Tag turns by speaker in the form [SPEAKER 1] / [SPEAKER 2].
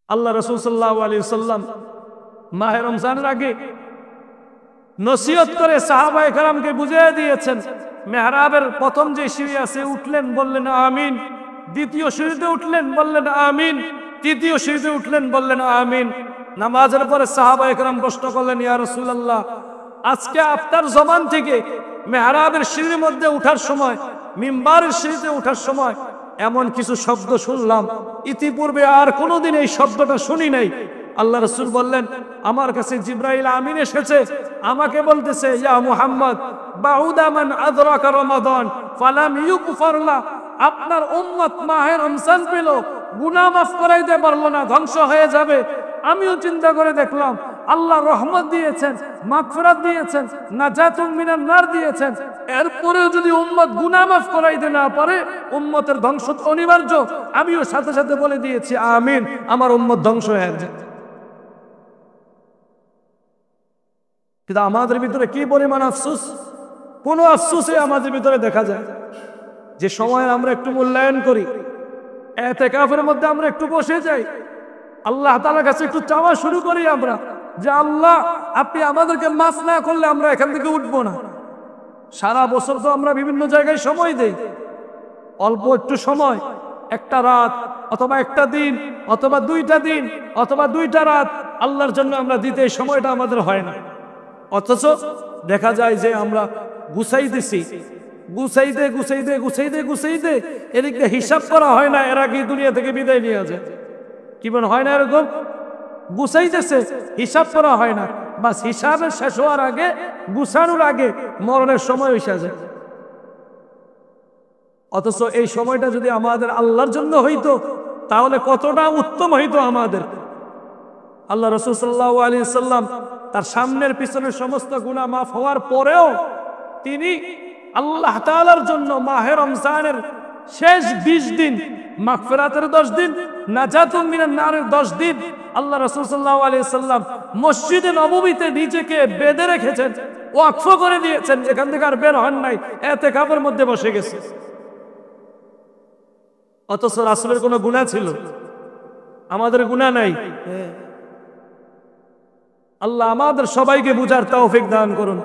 [SPEAKER 1] আল্লাহ রাসূল সাল্লাল্লাহু আলাইহি ওয়াসাল্লাম মাহে রমজানের আগে নসিহত করে সাহাবায়ে কেরামকে বুঝিয়ে দিয়েছেন। মেহরাবের প্রথম যে সিঁড়ি আছে উঠলেন, বললেন আমিন। দ্বিতীয় সিঁড়িতে উঠলেন, বললেন আমিন। তৃতীয় সিঁড়িতে উঠলেন, বললেন আমিন। নামাজের পরে সাহাবায়ে কেরাম প্রশ্ন করলেন, ইয়া রাসূলুল্লাহ, আজকে আপনার জবান থেকে মেহরাবের সিঁড়ির মধ্যে ওঠার সময়, মিম্বারের সিঁড়িতে ওঠার সময় এমন কিছু শব্দ শুনলাম, ইতিপূর্বে আর কোনোদিন এই শব্দটা শুনি নাই। আল্লাহ রাসূল বললেন, আমার কাছে জিবরাইল আমিন এসেছে, আমাকে বলতেছে, ইয়া মুহাম্মদ বাউদা মান আদরাকা রমাদান ফালাম ইউগফার লা। আপনার উম্মত মাহে রমজান পেল, গুনাহ মাফ করাইতে পারলো না, ধ্বংস হয়ে যাবে। আমিও চিন্তা করে দেখলাম, আল্লাহ রহমত দিয়েছেন, মাগফিরাত দিয়েছেন, নাজাতুম মিনান নার দিয়েছেন, এরপরেও যদি উম্মত গুনাহ মাফ করাইতে না পারে, উম্মতের ধ্বংস অনিবার্য। আমিও সাথে সাথে বলে দিয়েছি আমিন, আমার উম্মত ধ্বংস হয়ে যায়। কিন্তু আমাদের ভিতরে কি পরিমাণ আফসোস, কোনো আফসোসে আমাদের ভিতরে দেখা যায়। যে সময় আমরা একটু মূল্যায়ন করি, ইতিকাফের মধ্যে আমরা একটু বসে যাই, আল্লাহ তাআলার কাছে একটু চাওয়া শুরু করি আমরা, যে আল্লাহ আপনি আমাদেরকে মাফ না করলে আমরা এখান থেকে উঠবো না। সারা বছর তো আমরা বিভিন্ন জায়গায় সময় দেই, অল্প একটু সময়, একটা রাত অথবা একটা দিন অথবা দুইটা দিন অথবা দুইটা রাত আল্লাহর জন্য আমরা দিতে, এই সময়টা আমাদের হয় না। অথচ দেখা যায় যে আমরা গুছাইতেছি, গুছাইতে গুছাইতে গুছাইতে গুছাইতে এদিকে হিসাব করা হয় না, এর আগে দুনিয়া থেকে বিদায় নিয়ে যায়। কি মনে হয় না এরকম? গুছাইতেছে, হিসাব করা হয় না, বাস হিসাবের শেষ হওয়ার আগে, গুছানোর আগে মরণের সময় এসে যায়। অথচ এই সময়টা যদি আমাদের আল্লাহর জন্য হইতো, তাহলে কতটা উত্তম হইতো আমাদের। আল্লাহ রাসূল সাল্লাল্লাহু আলাইহি ওয়াসাল্লাম তার সামনের পিছনের সমস্ত গুনাহ মাফ হওয়ার পরেও তিনি আল্লাহ তাআলার জন্য মাহে রমজানের শেষ 20 দিন, মাগফিরাতের 10 দিন, নাজাতুম মিনান নারের 10 দিন আল্লাহ রাসূল সাল্লাল্লাহু আলাইহি ওয়াসাল্লাম মসজিদে নববীতে নিজেকে বেঁধে রেখেছেন, ওয়াকফ করে দিয়েছেন, এখান থেকে আর বের হন নাই, ইতিকাফের মধ্যে বসে গেছে। অথচ রাসূলের কোনো গুনাহ ছিল? আমাদের গুনাহ নাই। আল্লাহ আমাদের সবাইকে বুঝার তৌফিক দান করুন।